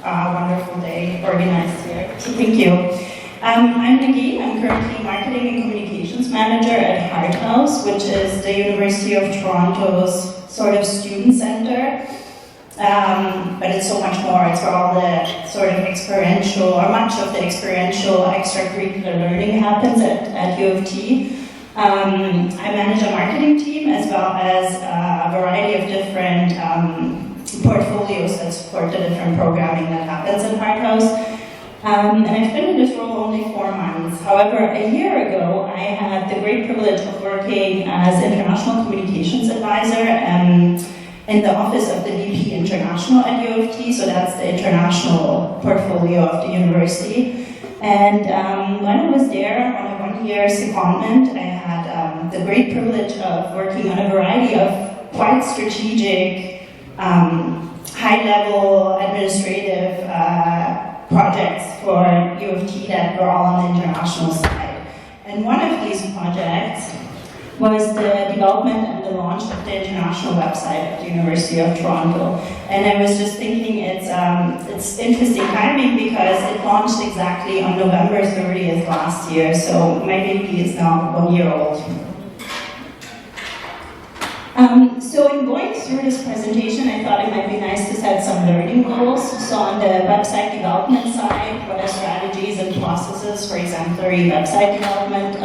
wonderful day organized here. So thank you. I'm Negin. I'm currently Marketing and Communications Manager at Heart House, which is the University of Toronto's sort of student center. But it's so much more. It's where all the sort of experiential, or much of the experiential extracurricular learning happens at U of T. I manage a marketing team as well as a variety of different portfolios that support the different programming that happens at Heart House. And I've been in this role only 4 months. However, a year ago, I had the great privilege of working as International Communications Advisor in the office of the VP International at U of T, so that's the international portfolio of the university. And when I was there on a 1-year secondment, I had the great privilege of working on a variety of quite strategic, high-level administrative projects for U of T that were all on the international side. And one of these projects was the development and the launch of the international website of the University of Toronto. And I was just thinking it's interesting timing because it launched exactly on November 30th last year, so my baby is now 1 year old. So in going through this presentation, I thought it might be nice to set some learning goals. So on the website development side, what are strategies and processes for exemplary website development,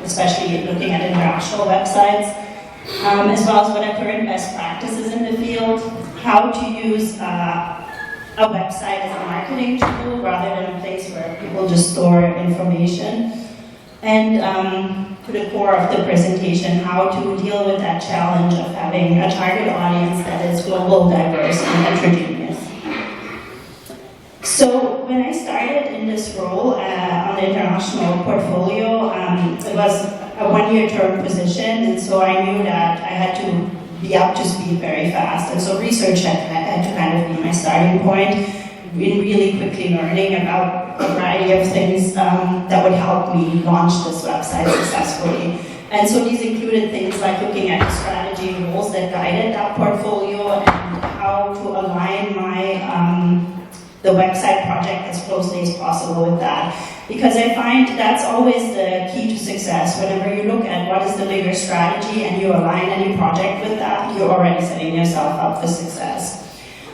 especially looking at international websites, as well as what are current best practices in the field, how to use a website as a marketing tool rather than a place where people just store information, and to the core of the presentation, how to deal with that challenge of having a target audience that is global, diverse, and heterogeneous. So when I started in this role on the international portfolio, it was a 1-year term position, and so I knew that I had to be up to speed very fast. And so research had to kind of be my starting point, really quickly learning about a variety of things that would help me launch this website successfully. And so these included things like looking at the strategy and goals that guided that portfolio and how to align the website project as closely as possible with that. Because I find that's always the key to success. Whenever you look at what is the bigger strategy and you align any project with that, you're already setting yourself up for success.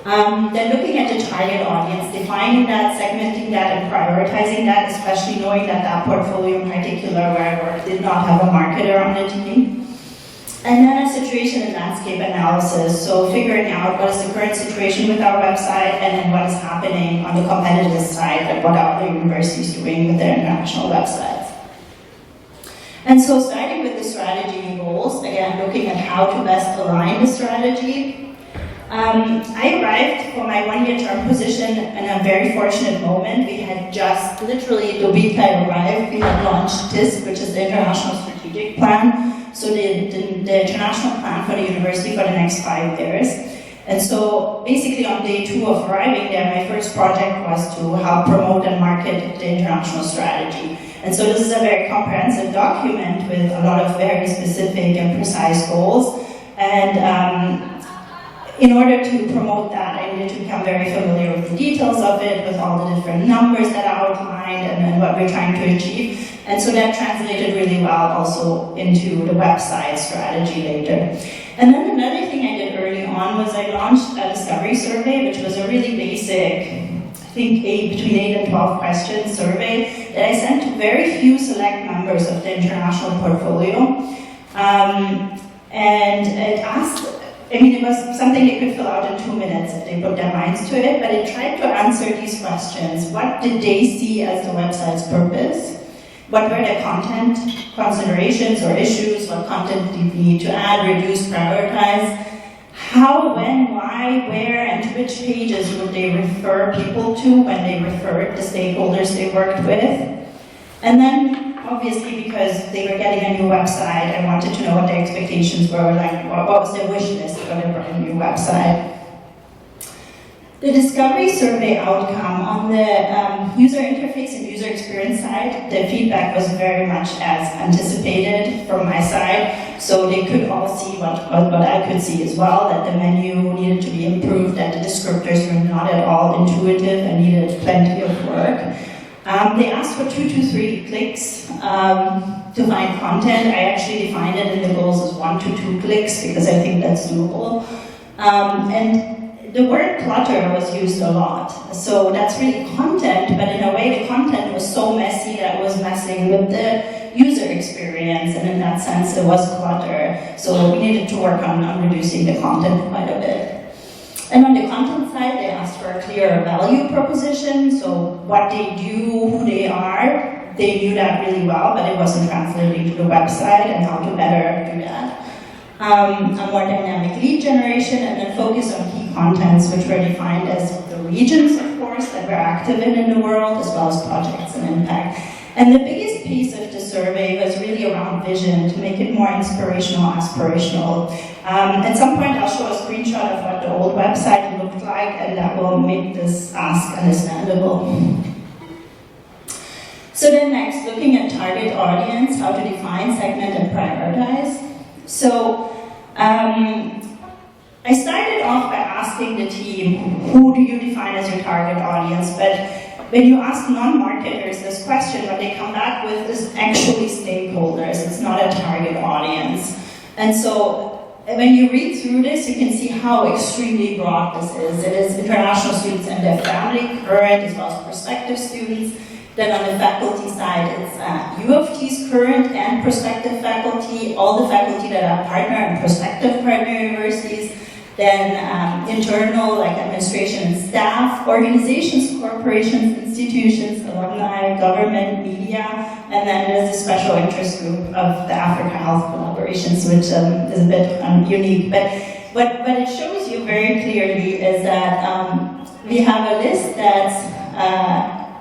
Then looking at the target audience, defining that, segmenting that, and prioritizing that, especially knowing that that portfolio in particular where I work did not have a marketer on the team. And then a situation and landscape analysis, so figuring out what is the current situation with our website and then what is happening on the competitive side and what are other universities doing with their international websites. And so starting with the strategy and goals, again, looking at how to best align the strategy. I arrived for my 1-year term position in a very fortunate moment. We had just, literally the week I arrived, we had launched TISP, which is the International Strategic Plan, so the international plan for the university for the next 5 years. And so basically on day 2 of arriving there, my first project was to help promote and market the international strategy. And so this is a very comprehensive document with a lot of very specific and precise goals. And in order to promote that, I needed to become very familiar with the details of it, with all the different numbers that are outlined and what we're trying to achieve. And so that translated really well also into the website strategy later. And then another thing I did early on was I launched a discovery survey, which was a really basic, I think between 8 and 12 questions survey that I sent to very few select members of the international portfolio. And it asked, it was something they could fill out in 2 minutes if they put their minds to it, but it tried to answer these questions. What did they see as the website's purpose? What were their content considerations or issues? What content did we need to add, reduce, prioritize? How, when, why, where, and to which pages would they refer people to when they referred the stakeholders they worked with? And then, obviously, because they were getting a new website, I wanted to know what their expectations were, like what was their wish list for their brand new website. The discovery survey outcome on the user interface and user experience side, the feedback was very much as anticipated from my side. So they could all see what I could see as well, that the menu needed to be improved, that the descriptors were not at all intuitive and needed plenty of work. They asked for 2 to 3 clicks to find content. I actually defined it in the goals as 1 to 2 clicks because I think that's doable. And the word clutter was used a lot. So that's really content, but in a way the content was so messy that it was messing with the user experience, and in that sense it was clutter. So we needed to work on reducing the content quite a bit. And on the content side, they asked for a clear value proposition, so what they do, who they are, they knew that really well, but it wasn't translating to the website and how to better do that. A more dynamic lead generation, and then focus on key contents, which were defined as the regions, of course, that we're active in the world, as well as projects and impact. And the biggest piece of the survey was really around vision, to make it more inspirational, aspirational. At some point, I'll show a screenshot of what the old website looked like, and that will make this ask understandable. So then next, looking at target audience, how to define, segment, and prioritize. So I started off by asking the team, who do you define as your target audience? But when you ask non-marketers this question, what they come back with is actually stakeholders. It's not a target audience. And so when you read through this, you can see how extremely broad this is. It is international students and their family, current as well as prospective students. Then on the faculty side, it's U of T's current and prospective faculty, all the faculty that are partner and prospective partner universities, then internal, like administration and staff, organizations, corporations, institutions, alumni, government, media, and then there's a special interest group of the Africa Health collaborations, which is a bit unique. But what it shows you very clearly is that we have a list that's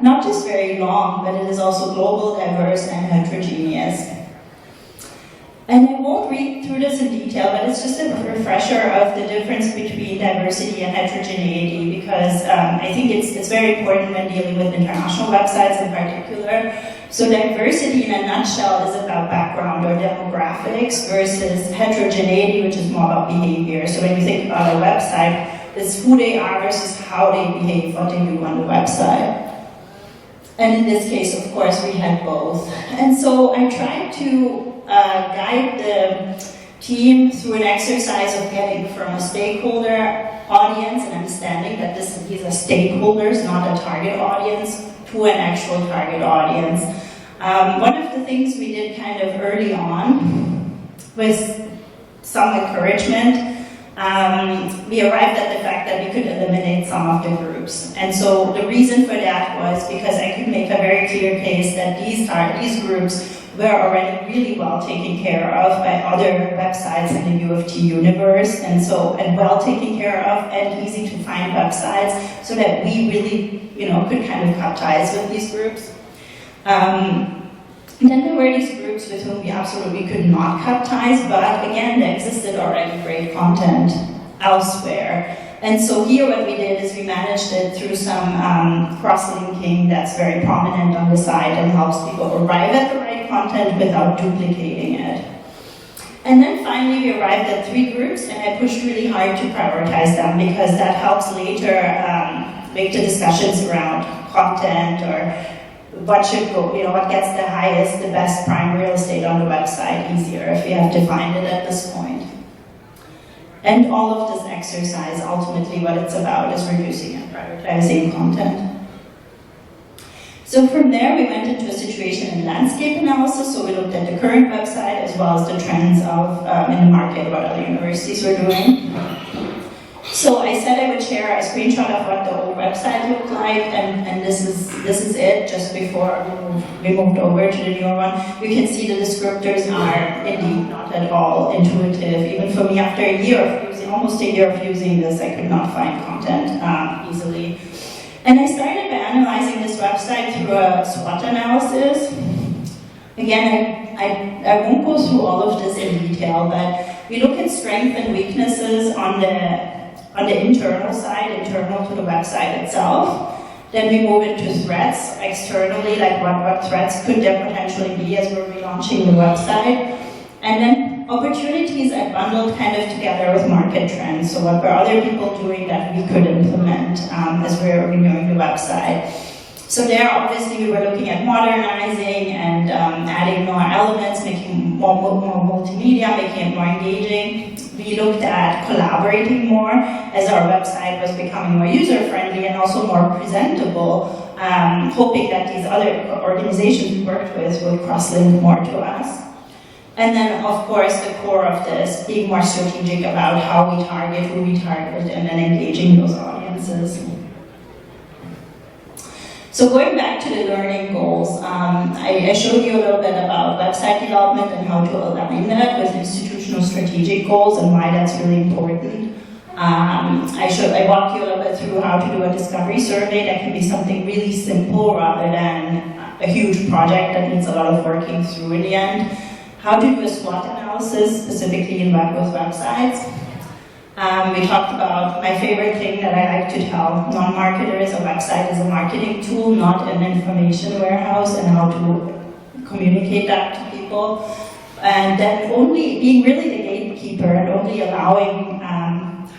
not just very long, but it is also global, diverse, and heterogeneous. And I won't read through this in detail, but it's just a refresher of the difference between diversity and heterogeneity, because I think it's very important when dealing with international websites in particular. So diversity in a nutshell is about background or demographics versus heterogeneity, which is more about behavior. So when you think about a website, it's who they are versus how they behave, what they do on the website. And in this case, of course, we had both. And so I tried to guide the team through an exercise of getting from a stakeholder audience and understanding that these are stakeholders, not a target audience, to an actual target audience. One of the things we did kind of early on was some encouragement. We arrived at the fact that we could eliminate some of the groups. And so the reason for that was because I could make a very clear case that these groups were already really well taken care of by other websites in the U of T universe, and well taken care of and easy to find websites, so that we really, could kind of cut ties with these groups. Then there were these groups with whom we absolutely could not cut ties, but again, there existed already great content elsewhere. And so here what we did is we managed it through some cross-linking that's very prominent on the site and helps people arrive at the right content without duplicating it. And then finally we arrived at 3 groups, and I pushed really hard to prioritize them because that helps later make the discussions around content or what should go, what gets the highest, the best prime real estate on the website easier if we have to find it at this point. And all of this exercise, ultimately what it's about is reducing and prioritizing content. So from there, we went into a situation and landscape analysis. So we looked at the current website as well as the trends of in the market, what other universities were doing. So I said I would share a screenshot of what the old website looked like, and this is it, just before we moved over to the newer one. You can see the descriptors are indeed not at all intuitive. Even for me, after almost a year of using this, I could not find content easily. And I started by analyzing this website through a SWOT analysis. Again, I won't go through all of this in detail, but we look at strengths and weaknesses on on the internal side, internal to the website itself. Then we move into threats externally, like what threats could there potentially be as we're relaunching the website. And then opportunities are bundled kind of together with market trends. So what were other people doing that we could implement as we're renewing the website. So there, obviously, we were looking at modernizing and adding more elements, making more multimedia, making it more engaging. We looked at collaborating more as our website was becoming more user-friendly and also more presentable, hoping that these other organizations we worked with would cross-link more to us. And then, of course, the core of this, being more strategic about how we target, who we target, and then engaging those audiences. So going back to the learning goals, I showed you a little bit about website development and how to align that with institutional strategic goals and why that's really important. I walked you a little bit through how to do a discovery survey. That can be something really simple rather than a huge project that needs a lot of working through in the end. How to do a SWOT analysis, specifically in web with websites. We talked about my favorite thing that I like to tell non-marketers: a website is a marketing tool, not an information warehouse, and how to communicate that to people. And then only being really the gatekeeper and only allowing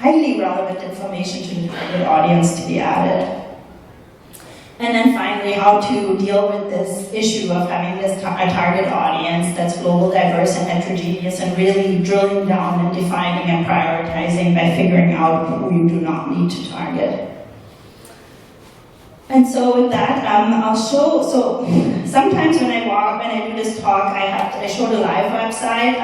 highly relevant information to the target audience to be added. And then finally, how to deal with this issue of having this a target audience that's global, diverse, and heterogeneous, and really drilling down and defining and prioritizing by figuring out who you do not need to target. And so with that, I'll show, so sometimes when I do this talk, I show the live website.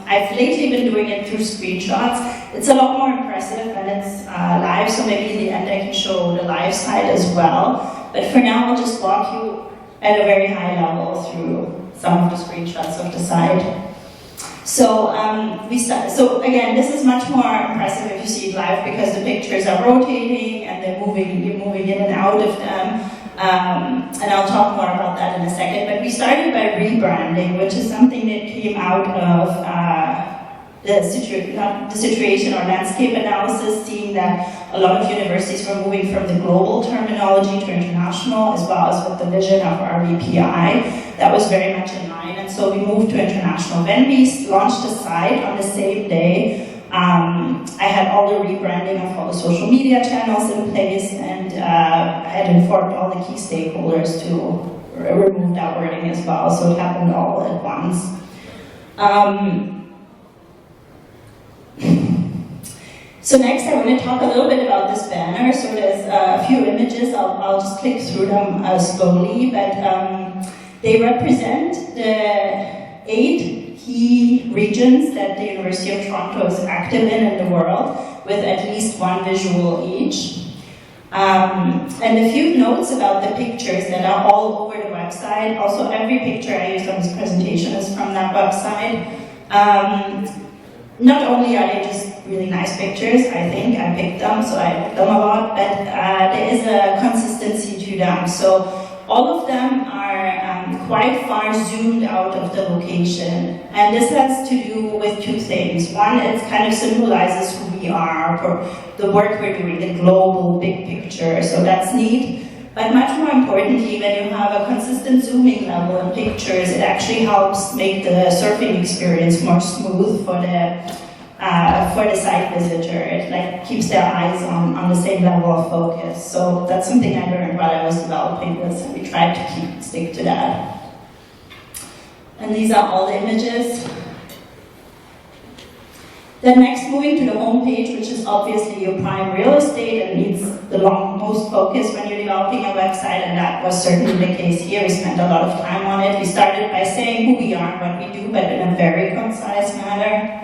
I've lately been doing it through screenshots. It's a lot more impressive when it's live, so maybe in the end I can show the live side as well. But for now, I'll just walk you at a very high level through some of the screenshots of the site. So so again, this is much more impressive if you see it live because the pictures are rotating and you're moving in and out of them. And I'll talk more about that in a second. But we started by rebranding, which is something that came out of the situation or landscape analysis, seeing that a lot of universities were moving from the global terminology to international, as well as with the vision of our VPI. That was very much in line, and so we moved to international. When we launched the site on the same day, I had all the rebranding of all the social media channels in place, and I had informed all the key stakeholders to remove that wording as well, so it happened all at once. So next I want to talk a little bit about this banner. So there's a few images, I'll just click through them slowly, but they represent the 8 key regions that the University of Toronto is active in the world, with at least one visual each. And a few notes about the pictures that are all over the website. Also, every picture I used on this presentation is from that website. Not only are they just really nice pictures, I think, I picked them, so I picked them a lot, but there is a consistency to them. So all of them are quite far zoomed out of the location. And this has to do with 2 things. One, it kind of symbolizes who we are, for the work we're doing, the global big picture, so that's neat. But much more importantly, when you have a consistent zooming level in pictures, it actually helps make the surfing experience more smooth for the site visitor. It keeps their eyes on the same level of focus. So that's something I learned while I was developing this, and we tried to stick to that. And these are all the images. Then next, moving to the home page, which is obviously your prime real estate and needs the most focus when you're developing a website, and that was certainly the case here. We spent a lot of time on it. We started by saying who we are and what we do, but in a very concise manner.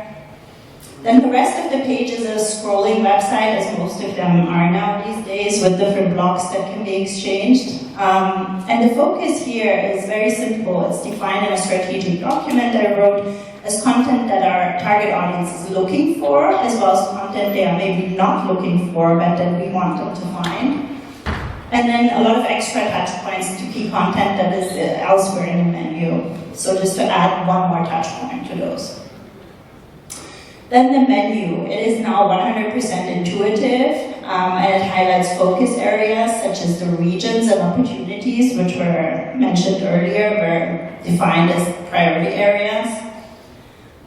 Then the rest of the page is a scrolling website, as most of them are now these days, with different blocks that can be exchanged. And the focus here is very simple. It's defined in a strategic document I wrote as content that our target audience is looking for, as well as content they are maybe not looking for, but that we want them to find. And then a lot of extra touch points to key content that is elsewhere in the menu. So just to add one more touch point to those. Then the menu, it is now 100% intuitive, and it highlights focus areas such as the regions and opportunities, which were mentioned earlier, were defined as priority areas.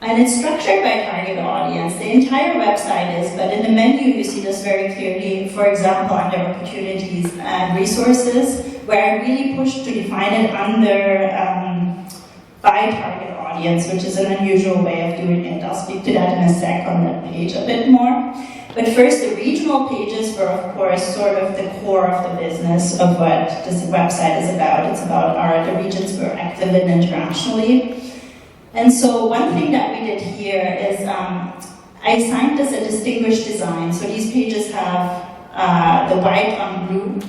And it's structured by target audience. The entire website is, but in the menu you see this very clearly, for example, under opportunities and resources, where I really pushed to define it under by target audience, which is an unusual way of doing it. I'll speak to that in a sec on that page a bit more. But first, the regional pages were, of course, sort of the core of the business of what this website is about. It's about the regions we're active in internationally. And so one thing that we did here is I assigned this a distinguished design. So these pages have the white on blue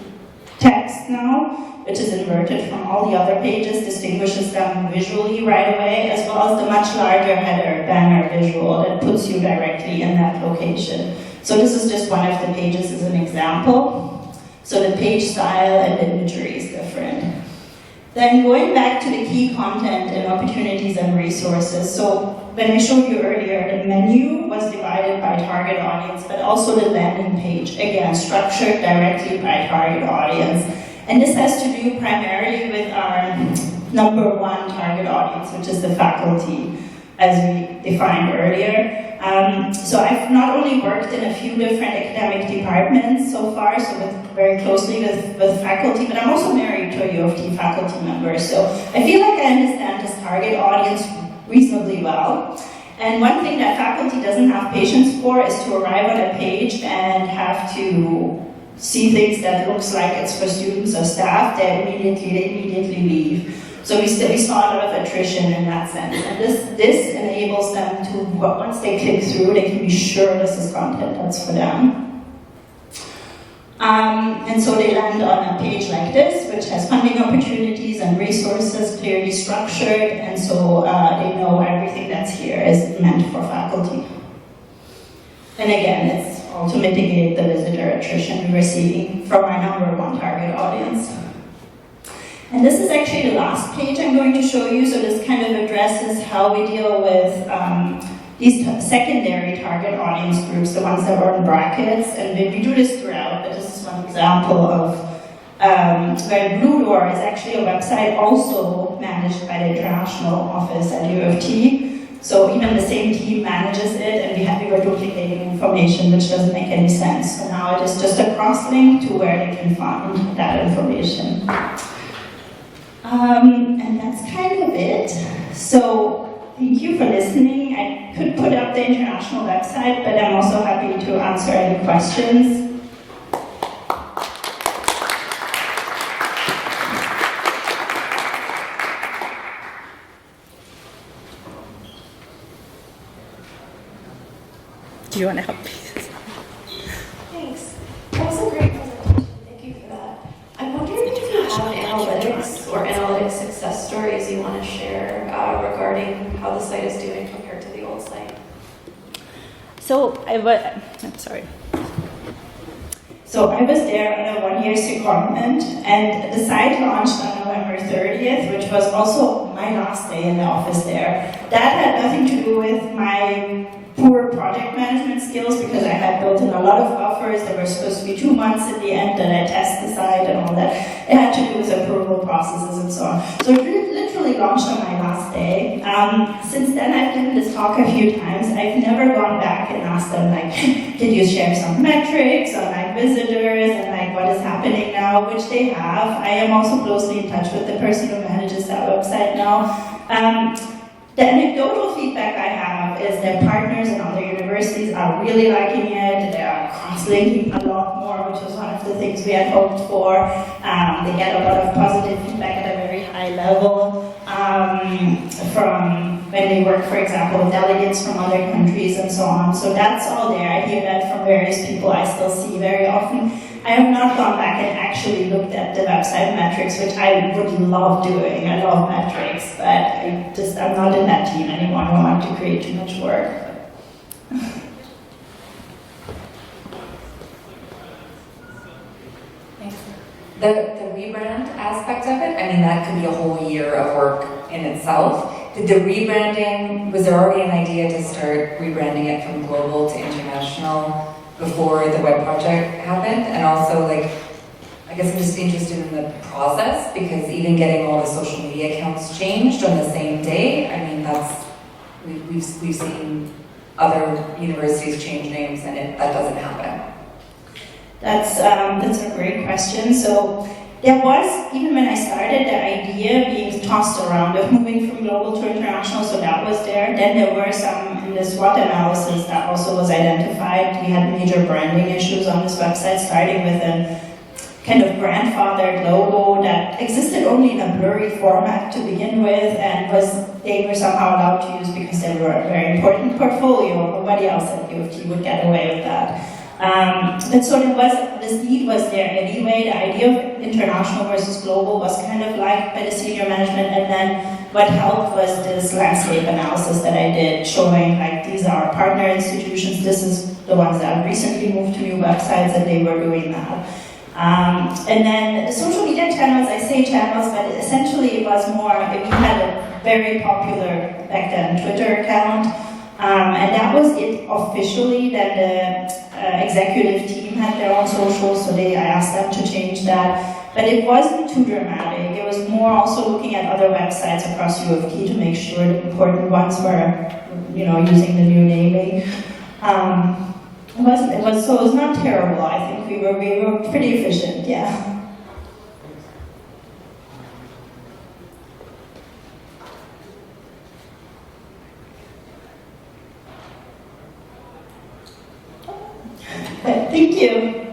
text now, which is inverted from all the other pages, distinguishes them visually right away, as well as the much larger header banner visual that puts you directly in that location. So this is just one of the pages as an example. So the page style and the imagery is different. Then going back to the key content and opportunities and resources. So when I showed you earlier, the menu was divided by target audience, but also the landing page, again, structured directly by target audience. And this has to do primarily with our number one target audience, which is the faculty, as we defined earlier. So I've not only worked in a few different academic departments so far, so very closely with faculty, but I'm also married to a U of T faculty member. So I feel like I understand this target audience reasonably well. And one thing that faculty doesn't have patience for is to arrive on a page and have to see things that looks like it's for students or staff. They immediately leave. So we saw a lot of attrition in that sense. And this enables them to, once they click through, they can be sure this is content that's for them. And so they land on a page like this, which has funding opportunities and resources clearly structured, and so they know everything that's here is meant for faculty. And again, it's all to mitigate the visitor attrition we were seeing from our number one target audience. And this is actually the last page I'm going to show you, so this kind of addresses how we deal with these secondary target audience groups, the ones that are in brackets, and we do this throughout, but this is one example of where Blue Door is actually a website also managed by the international office at U of T. So even the same team manages it, and we were duplicating information, which doesn't make any sense. So now it is just a cross-link to where they can find that information. And that's kind of it. So thank you for listening. I could put up the international website, but I'm also happy to answer any questions. Do you want to help me? Thanks. That was a great presentation. Thank you for that. I'm wondering if you have analytics or analytics success stories you want to share regarding how the site is doing compared to the old site. So I'm sorry. So I was there on a one-year secondment, and the site launched on November 30th, which was also my last day in the office there. That had nothing to do with my poor project management skills, because I had built in a lot of buffers. There were supposed to be 2 months in the end that I test the site and all that. It had to do with approval processes and so on. So it literally launched on my last day. Since then, I've given this talk a few times. I've never gone back and asked them, like, did you share some metrics on like visitors and like what is happening now, which they have. I am also closely in touch with the person who manages that website now. The anecdotal feedback I have is that partners in other universities are really liking it. They are cross-linking a lot more, which was one of the things we had hoped for. They get a lot of positive feedback at a very high level from when they work, for example, with delegates from other countries and so on. So that's all there. I hear that from various people I still see very often. I have not gone back and actually looked at the website metrics, which I would love doing. I love metrics, but I'm not in that team anymore. I don't want to create too much work. Thanks. The rebrand aspect of it, I mean, that could be a whole year of work in itself. Did the rebranding, was there already an idea to start rebranding it from global to international before the web project happened? And also, like, I guess I'm just interested in the process, because even getting all the social media accounts changed on the same day, I mean, we've seen other universities change names, and that doesn't happen. That's a great question. So there was, even when I started, the idea being tossed around of moving from global to international, so that was there. Then there were some, in the SWOT analysis, that also was identified. We had major branding issues on this website, starting with a kind of grandfathered logo that existed only in a blurry format to begin with, and they were somehow allowed to use because they were a very important portfolio. Nobody else at U of T would get away with that. But so this need was there anyway. The idea of international versus global was kind of liked by the senior management, and then what helped was this landscape analysis that I did, showing like these are partner institutions, this is the ones that recently moved to new websites, and they were doing that. And then the social media channels, I say channels, but essentially it was more, we had a very popular, back then, Twitter account, and that was it officially. Then the executive team had their own socials, so I asked them to change that. But it wasn't too dramatic. It was more also looking at other websites across U of T to make sure the important ones were, using the new naming. It was not terrible. I think we were pretty efficient, yeah. Thank you.